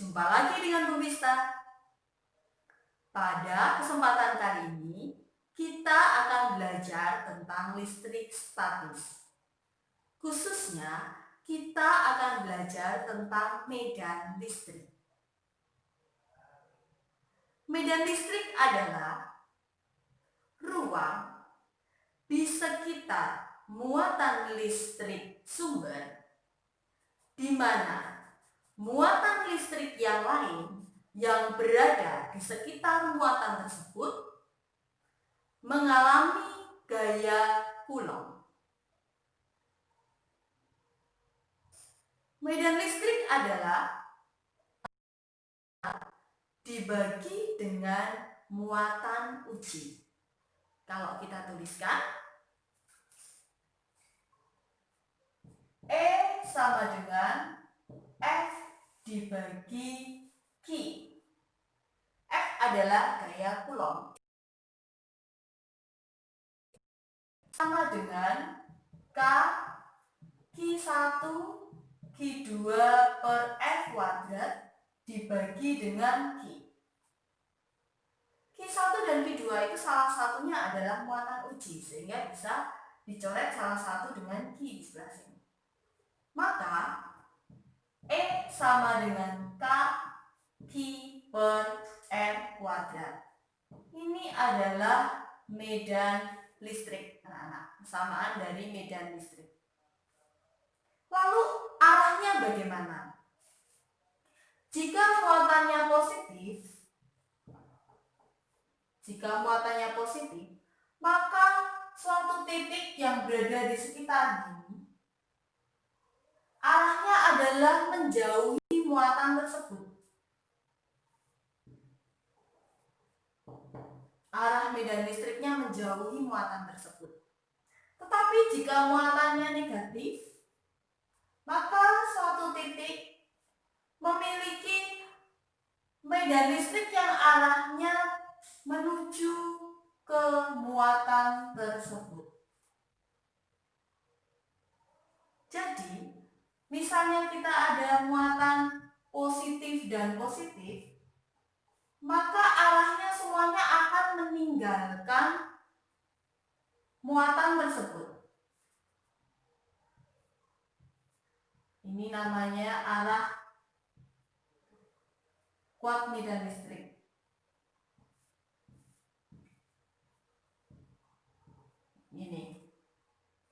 Jumpa lagi dengan Bu Vista. Pada kesempatan kali ini, kita akan belajar tentang listrik statis. Khususnya, kita akan belajar tentang medan listrik. Medan listrik adalah ruang di sekitar muatan listrik sumber, di mana muatan listrik yang lain yang berada di sekitar muatan tersebut mengalami gaya Coulomb. Medan listrik adalah dibagi dengan muatan uji. Kalau kita tuliskan, E sama dengan F dibagi Q. F adalah gaya Coulomb. Sama dengan K Q1 Q2 per F kuadrat dibagi dengan Q. Q1 dan Q2 itu salah satunya adalah muatan uji, sehingga bisa dicoret salah satu dengan Q di sebelah sini. Maka E sama dengan K Q per F kuadrat. Ini adalah medan listrik, anak-anak. Kesamaan dari medan listrik. Lalu arahnya bagaimana? Jika muatannya positif, maka suatu titik yang berada di sekitar ini arahnya adalah menjauhi muatan tersebut. Arah medan listriknya menjauhi muatan tersebut. Tetapi jika muatannya negatif, maka suatu titik memiliki medan listrik yang arahnya menuju ke muatan tersebut. Jadi, misalnya kita ada muatan positif dan positif, maka arahnya semuanya akan meninggalkan muatan tersebut. Ini namanya arah kuat medan listrik. Ini.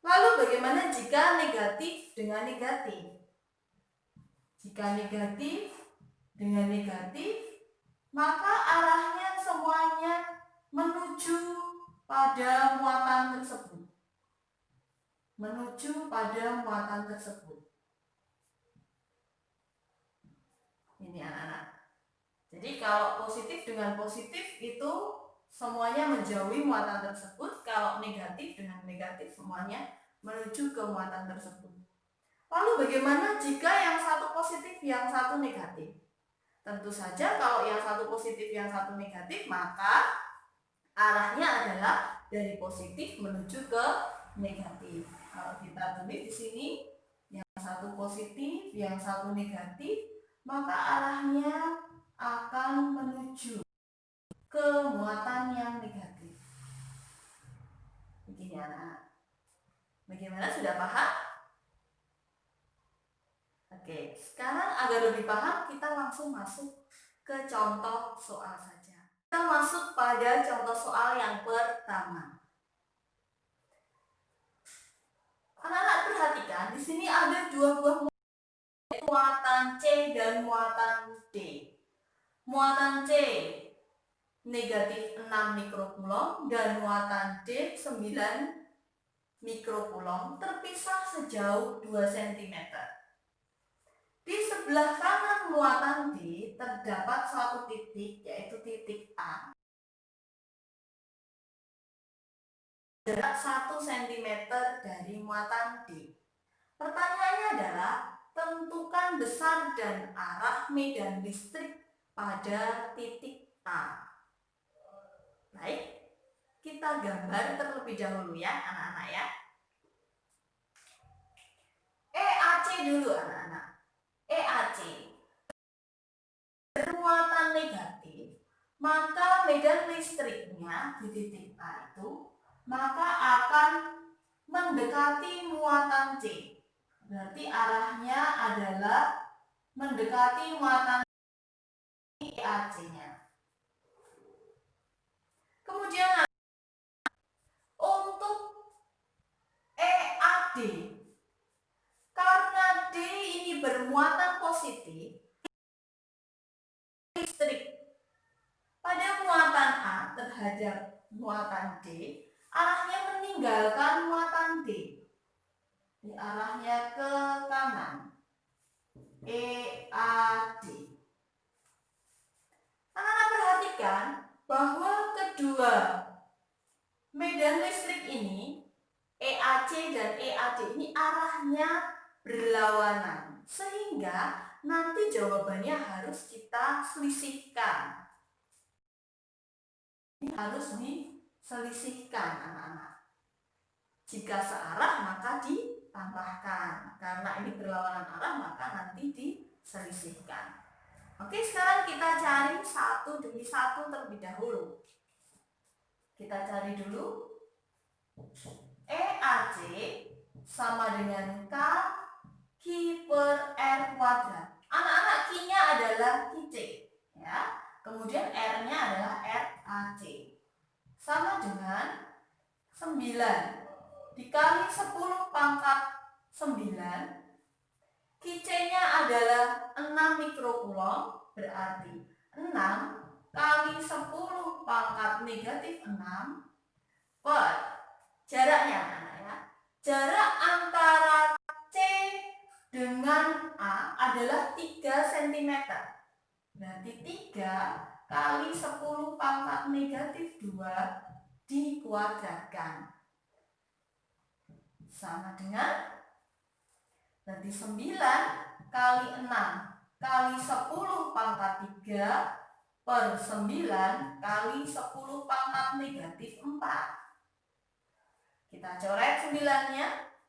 Lalu bagaimana jika negatif dengan negatif? Jika negatif dengan negatif, maka arahnya semuanya menuju pada muatan tersebut. Menuju pada muatan tersebut. Ini anak-anak. Jadi kalau positif dengan positif itu semuanya menjauhi muatan tersebut. Kalau negatif dengan negatif semuanya menuju ke muatan tersebut. Lalu bagaimana jika yang satu positif, yang satu negatif? Tentu saja kalau yang satu positif, yang satu negatif, maka arahnya adalah dari positif menuju ke negatif. Kalau kita tulis di sini, yang satu positif, yang satu negatif, maka arahnya akan menuju ke muatan yang negatif. Begini anak-anak. Bagaimana, sudah paham? Oke, sekarang agar lebih paham kita langsung masuk ke contoh soal saja. Kita masuk pada contoh soal yang pertama. Anak-anak perhatikan, di sini ada dua buah muatan C dan muatan D. Muatan C negatif 6 mikrocoulomb dan muatan D 9 mikrocoulomb terpisah sejauh 2 cm. Di sebelah kanan muatan D terdapat suatu titik, yaitu titik A, jarak 1 cm dari muatan D. Pertanyaannya adalah, tentukan besar dan arah medan listrik pada titik A. Baik, kita gambar terlebih dahulu ya anak-anak ya. EAC dulu anak-anak. EAC. maka medan listriknya di titik A itu maka akan mendekati muatan C. Berarti arahnya adalah mendekati muatan EAC-nya. Kemudian untuk EAD, karena D ini bermuatan positif, listrik pada muatan A terhadap muatan D, arahnya meninggalkan muatan D. Di arahnya ke kanan. EAD. Anak-anak perhatikan bahwa kedua medan listrik ini, EAC dan EAD ini arahnya berlawanan, sehingga nanti jawabannya harus kita selisihkan. Ini harus diselisihkan, anak-anak. Jika searah maka ditambahkan, karena ini berlawanan arah maka nanti diselisihkan. Oke, sekarang kita cari satu demi satu terlebih dahulu. Kita cari dulu. EAC sama dengan K per R kuadrat. Anak-anak Q-nya adalah QC, ya. Kemudian R-nya adalah RAC. Sama dengan 9 dikali 10 pangkat 9. QC-nya adalah 6 mikrokulom, berarti 6 kali 10 pangkat negatif 6 per jaraknya, ya. Jarak antara C dengan A adalah 3 cm. Berarti 3 kali 10 pangkat negatif 2 dikuadratkan. Sama dengan, berarti 9 kali 6 kali 10 pangkat 3 per 9 kali 10 pangkat negatif 4. Kita coret 9-nya,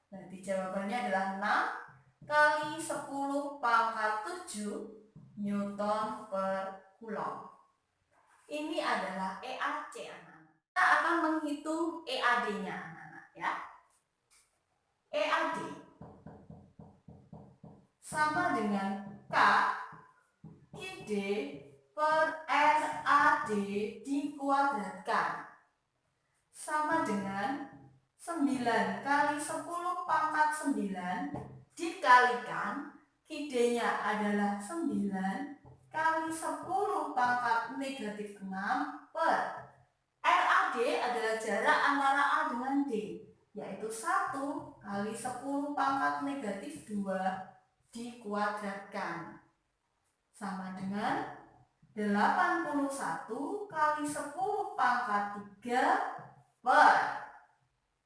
berarti jawabannya adalah 6 kali 10 pangkat 7 Newton per Coulomb. Ini adalah EAC, anak-anak. Kita akan menghitung EAD-nya, anak-anak, ya. EAD sama dengan K QD per RAD dikuadratkan, sama dengan 9 kali 10 pangkat 9 dikalikan QD-nya adalah 9 kali 10 pangkat negatif 6 per RAD adalah jarak antara A dengan D, yaitu 1 kali 10 pangkat negatif 2 dikuadratkan, sama dengan 81 kali 10 pangkat 3 per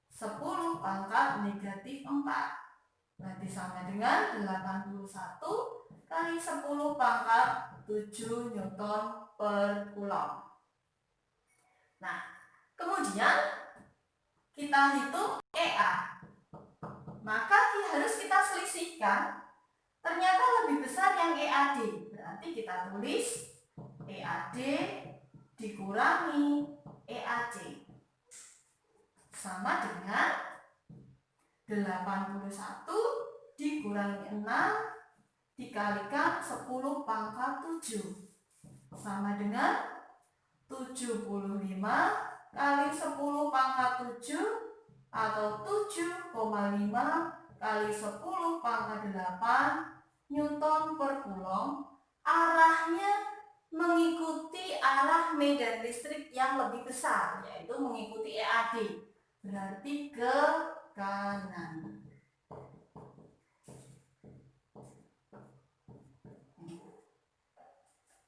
10 pangkat negatif 4. Berarti sama dengan 81 kali 10 pangkat 7 Newton per Coulomb. Nah, kemudian kita hitung EA. Maka harus kita selisihkan. Ternyata lebih besar yang EAD. Berarti kita tulis EAD dikurangi EAC. Sama dengan 81 dikurangi 6 dikalikan 10 pangkat 7. Sama dengan 75 kali 10 pangkat 7 atau 7,5 kali 10 pangkat 8 Newton per Coulomb. Arahnya mengikuti arah medan listrik yang lebih besar, yaitu mengikuti EAD, berarti ke kanan.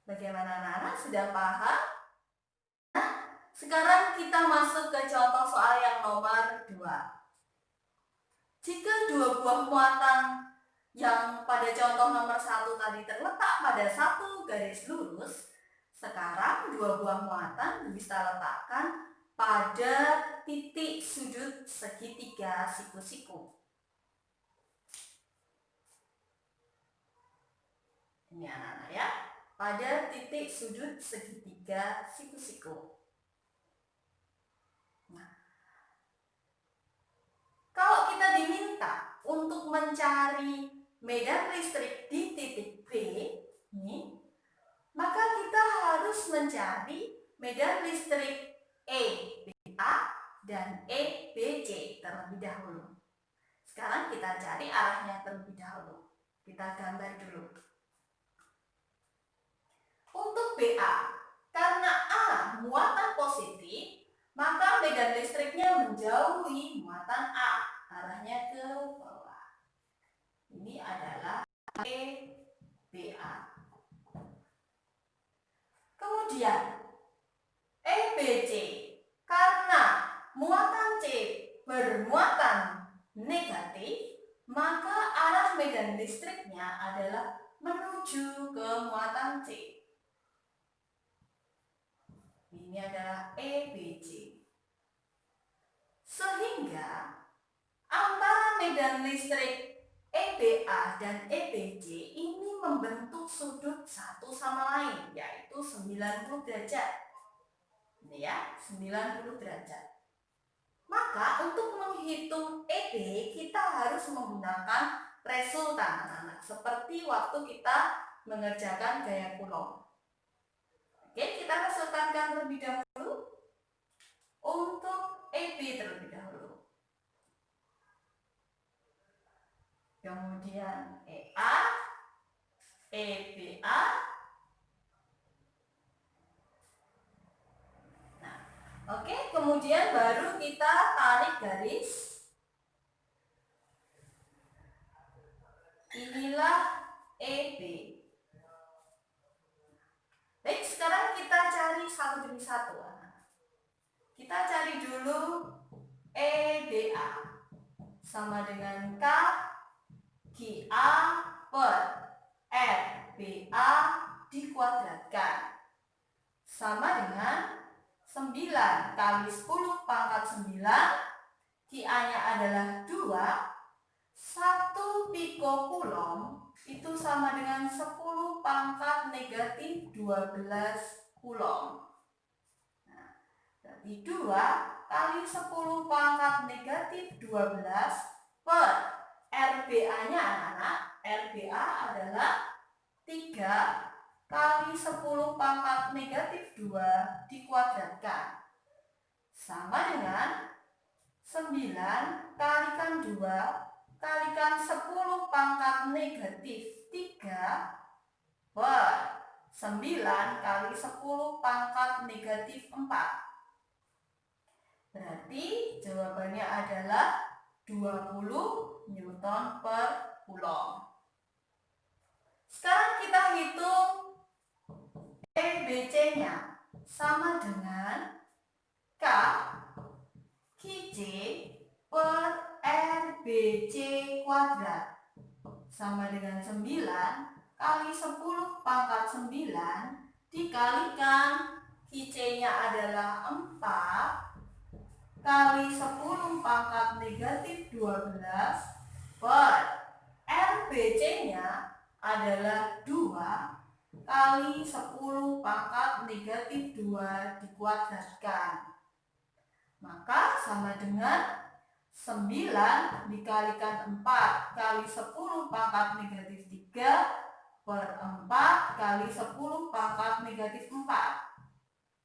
Bagaimana anak-anak, sudah paham? Nah, sekarang kita masuk ke contoh soal yang nomor 2. Jika dua buah muatan yang pada contoh nomor 1 tadi terletak pada satu garis lurus, sekarang dua buah muatan bisa letakkan pada titik sudut segitiga siku-siku. Ini anak-anak, ya. pada titik sudut segitiga siku-siku. Nah, kalau kita diminta untuk mencari medan listrik di titik B, nih, maka kita harus mencari medan listrik EBA dan EBC terlebih dahulu. Sekarang kita cari arahnya terlebih dahulu. Kita gambar dulu. Untuk BA, karena A muatan positif, maka medan listriknya menjauhi muatan A, arahnya ke bawah. Ini adalah EBA. Kemudian EBC, karena muatan C bermuatan negatif, maka arah medan listriknya adalah menuju ke muatan C. Ini adalah EBC. Sehingga antara medan listrik EBA dan EBC ini membentuk sudut satu sama lain, yaitu 90 derajat. Ini ya, 90 derajat. Maka untuk menghitung EB kita harus menggunakan resultan, anak-anak, seperti waktu kita mengerjakan gaya Coulomb. Oke, kita resultankan terlebih dahulu untuk EB terlebih dahulu. Kemudian EA, EBA. Nah, oke, kemudian baru kita tarik garis. Inilah EB. Baik, sekarang kita cari satu demi satu. Kita cari dulu EBA sama dengan K GA per RBA dikuadratkan sama dengan 9 kali 10 pangkat 9, GA-nya adalah 2, 1 pikokulom itu sama dengan 10 pangkat negatif 12 kulom. Nah, berarti 2 kali 10 pangkat negatif 12 per RBA-nya anak-anak. RBA adalah 3 kali 10 pangkat negatif 2 dikuadratkan sama dengan 9 kalikan 2 kalikan 10 pangkat negatif 3 per 9 kali 10 pangkat negatif 4. Berarti jawabannya adalah 20 Newton per Coulomb. Sekarang kita hitung EBC-nya sama dengan K QC per RBC kuadrat sama dengan 9 kali 10 pangkat 9 dikalikan QC-nya adalah 4 kali 10 pangkat negatif 12 per RBC-nya adalah 2 kali 10 pangkat negatif 2 dikuadratkan. Maka sama dengan 9 dikalikan 4 kali 10 pangkat negatif 3 per 4 kali 10 pangkat negatif 4.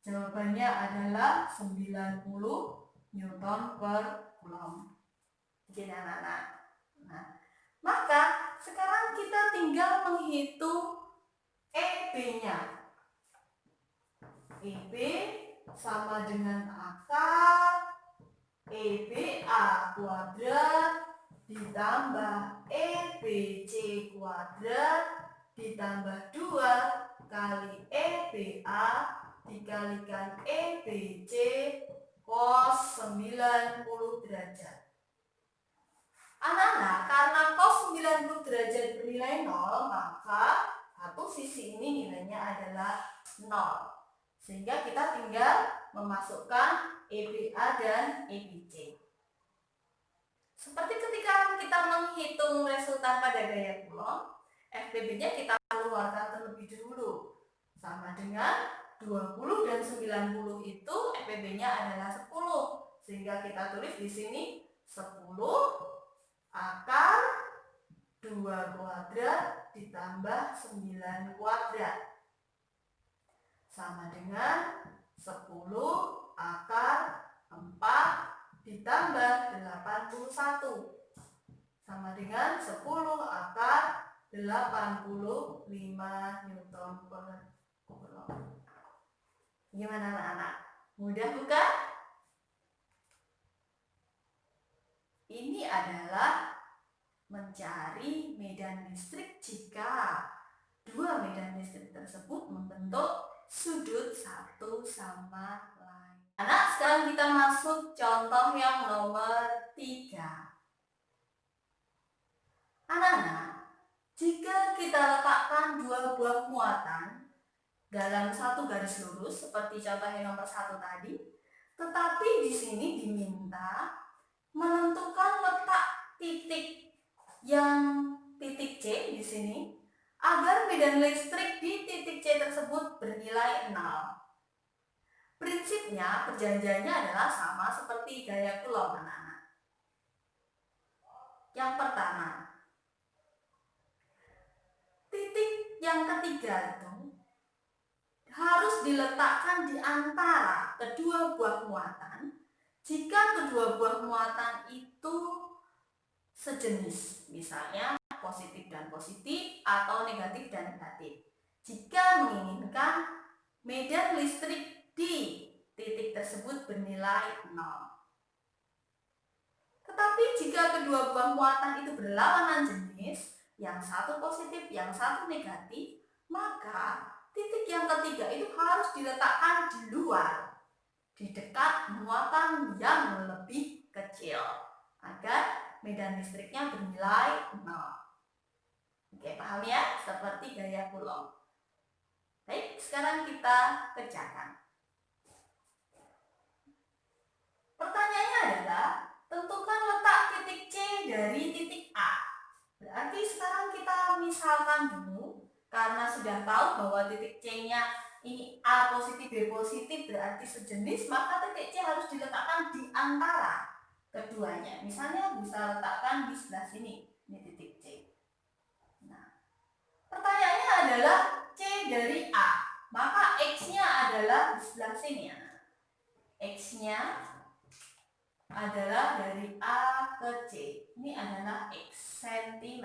Jawabannya adalah 90 Newton per Coulomb. Jadi anak-anak. Nah, maka sekarang kita tinggal menghitung EB-nya. EB sama dengan akar EBA kuadrat ditambah EBC kuadrat ditambah 2 kali EBA dikalikan EBC cos 90 derajat. Anak-anak, karena cos 90 derajat bernilai 0, maka satu sisi ini nilainya adalah 0. Sehingga kita tinggal memasukkan EBA dan EBC. Seperti ketika kita menghitung resultan pada gaya Coulomb, FBB-nya kita keluarkan terlebih dahulu. sama dengan 20 dan 90 itu FPB-nya adalah 10. Sehingga kita tulis di sini 10 akar 2 kuadrat ditambah 9 kuadrat sama dengan 10 akar 4 ditambah 81 sama dengan 10 akar 85 Newton per Coulomb. Gimana anak-anak? Mudah bukan? Ini adalah mencari medan listrik jika dua medan listrik tersebut membentuk sudut satu sama lain. Anak, sekarang kita masuk contoh yang nomor 3. Anak-anak, jika kita letakkan dua buah muatan dalam satu garis lurus seperti contoh yang nomor 1 tadi, tetapi di sini diminta menentukan letak titik yang titik C di sini agar medan listrik di titik C tersebut bernilai 0. Prinsipnya perjanjiannya adalah sama seperti gaya Coulomb, anak-anak. Yang pertama, titik yang ketiga itu harus diletakkan di antara kedua buah muatan jika kedua buah muatan itu sejenis, misalnya positif dan positif atau negatif dan negatif. Jika menginginkan medan listrik di titik tersebut bernilai 0. Tetapi jika kedua buah muatan itu berlawanan jenis, yang satu positif, yang satu negatif, maka titik yang ketiga itu harus diletakkan di luar, di dekat muatan yang lebih kecil, agar medan listriknya bernilai 0. Oke, paham ya? Seperti gaya Coulomb. Baik, sekarang kita kerjakan. Pertanyaannya adalah, tentukan letak titik C dari titik A. Berarti sekarang kita misalkan dulu, karena sudah tahu bahwa titik C-nya ini A positif, B positif berarti sejenis, maka titik C harus diletakkan di antara keduanya. Misalnya bisa letakkan di sebelah sini, ini titik C. Nah, pertanyaannya adalah C dari A, maka X-nya adalah di sebelah sini ya. X-nya adalah dari A ke C. Ini adalah X cm.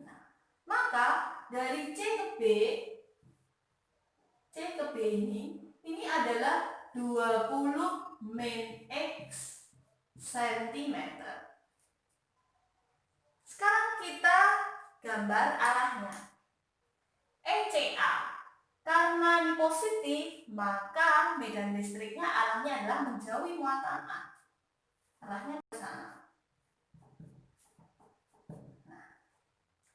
Nah, maka dari C ke B ini adalah 20 min X cm. Sekarang kita gambar arahnya. ECA. Karena ini positif, maka medan listriknya arahnya adalah menjauhi muatan A. Arahnya ke sana. Nah,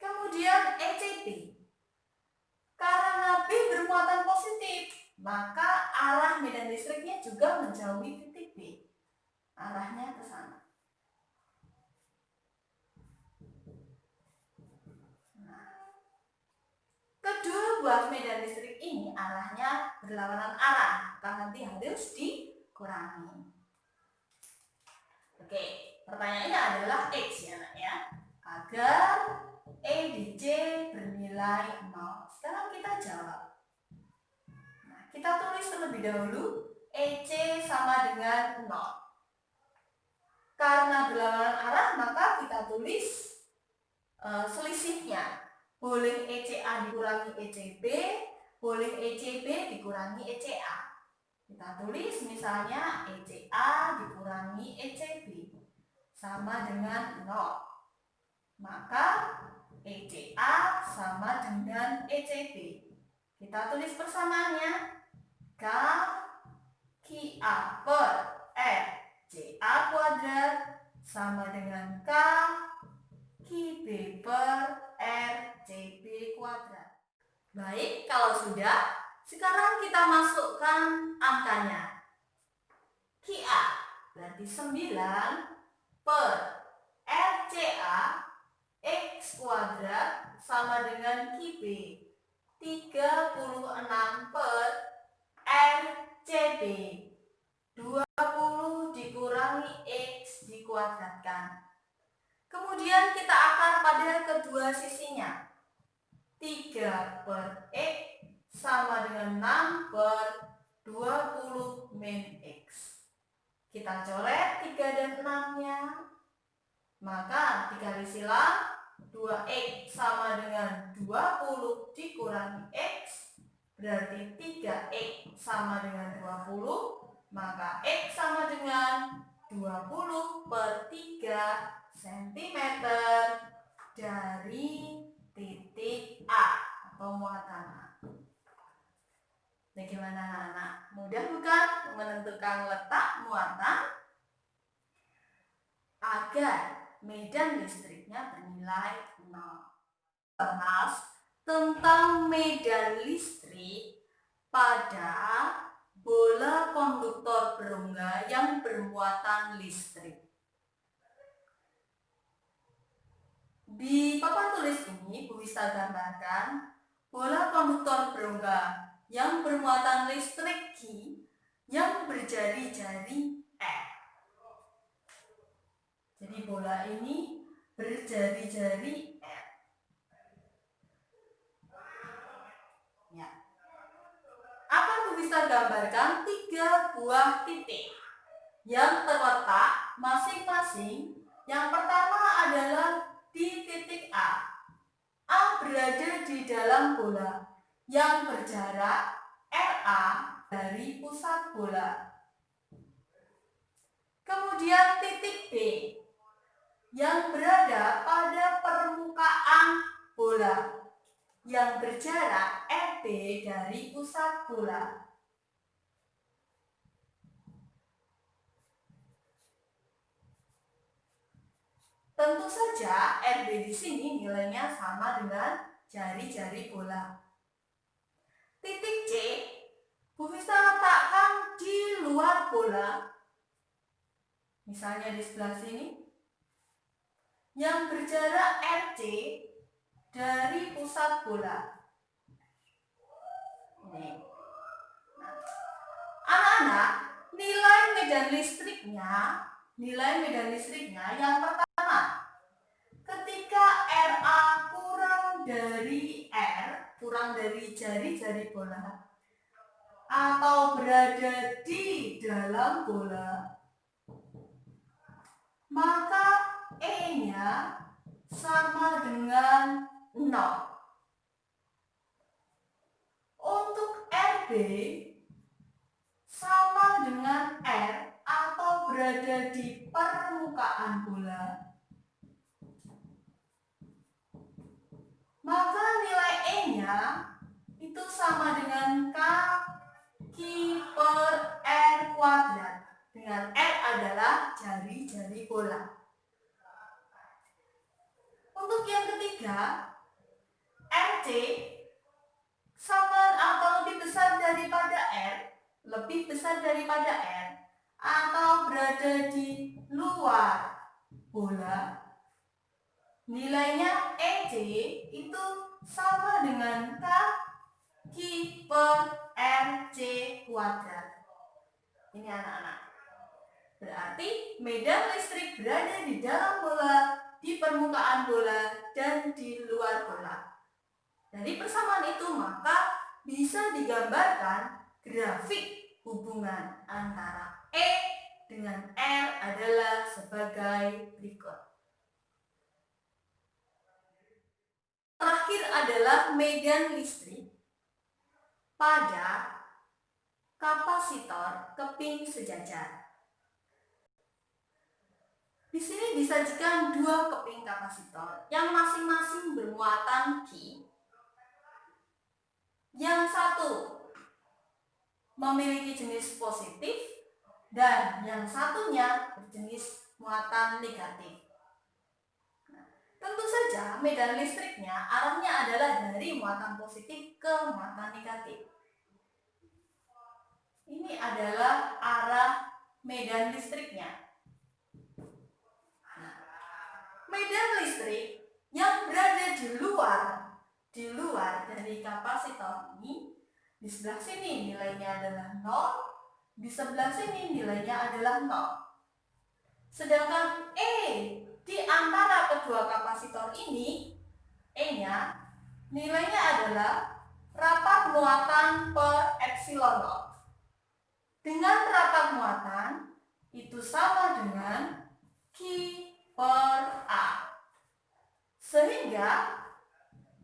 kemudian ECB. Karena B bermuatan positif, maka arah medan listriknya juga menjauhi titik B. Arahnya ke sana. Kedua buah medan listrik ini arahnya berlawanan arah, maka nanti harus dikurangi. Oke, pertanyaannya adalah X ya nak ya. Agar E di C bernilai 0. Sekarang kita jawab. Nah, kita tulis terlebih dahulu EC sama dengan 0. Karena berlawanan arah, maka kita tulis selisihnya. Boleh ECA dikurangi ECB, boleh ECB dikurangi ECA. Kita tulis misalnya ECA dikurangi ECB sama dengan 0. Maka ECA sama dengan ECB. Kita tulis persamaannya. K QA per R CA kuadrat sama dengan K QB per R CB kuadrat. Baik, kalau sudah, sekarang kita masukkan angkanya. QA berarti 9 per RCA X kuadrat sama dengan QB 36 per RCB. 20 dikurangi X dikuadratkan. Kemudian kita akar pada kedua sisinya. 3 per X sama dengan 6 per 20 min X. Kita coret 3 dan 6-nya. Maka dikali silang 2X sama dengan 20 dikurangi X. Berarti 3X sama dengan 20. Maka X sama dengan 20 per 3 cm dari titik A atau muatan A. Bagaimana anak-anak? Mudah bukan menentukan letak muatan agar medan listriknya bernilai 0. Bahas tentang medan listrik pada bola konduktor berongga yang bermuatan listrik. Di papan tulis ini Bu Wista gambarkan bola konduktor berongga yang bermuatan listrik Q yang berjari-jari R. Jadi bola ini berjari-jari R. Ya. Akan Bu Wista gambarkan 3 buah titik yang terletak masing-masing. Yang pertama adalah di titik A. A berada di dalam bola yang berjarak RA dari pusat bola. Kemudian titik B yang berada pada permukaan bola yang berjarak RB dari pusat bola. Tentu saja RB di sini nilainya sama dengan jari-jari bola. Titik C Bu Wista letakkan di luar bola, misalnya di sebelah sini, yang berjarak RC dari pusat bola. Nih. Anak-anak, nilai medan listriknya yang pertama, ketika RA kurang dari R, kurang dari jari-jari bola, atau berada di dalam bola, maka E-nya sama dengan 0. Untuk RB sama dengan R atau berada di permukaan bola, maka nilai E-nya itu sama dengan Q per R kuadrat, dengan R adalah jari-jari bola. Untuk yang ketiga, RC sama atau lebih besar daripada R, atau berada di luar bola, nilainya EC itu sama dengan Q per RC kuadrat. Ini anak-anak. Berarti medan listrik berada di dalam bola, di permukaan bola, dan di luar bola. Dari persamaan itu maka bisa digambarkan grafik hubungan antara E dengan R adalah sebagai berikut. Terakhir adalah medan listrik pada kapasitor keping sejajar. Di sini disajikan 2 keping kapasitor yang masing-masing bermuatan Q. Yang satu memiliki jenis positif dan yang satunya berjenis muatan negatif. Tentu saja medan listriknya arahnya adalah dari muatan positif ke muatan negatif. Ini adalah arah medan listriknya. Medan listrik yang berada di luar di luar dari kapasitor ini, di sebelah sini nilainya adalah 0, di sebelah sini nilainya adalah 0. Sedangkan E di antara kedua kapasitor ini, E-nya nilainya adalah rapat muatan per epsilon 0. Dengan rapat muatan itu sama dengan Q per A. Sehingga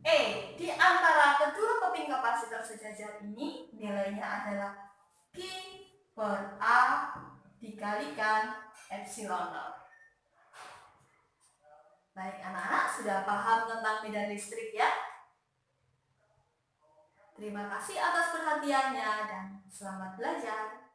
E di antara kedua keping kapasitor sejajar ini nilainya adalah Q per A dikalikan epsilon 0. Baik anak-anak, sudah paham tentang medan listrik ya? Terima kasih atas perhatiannya dan selamat belajar.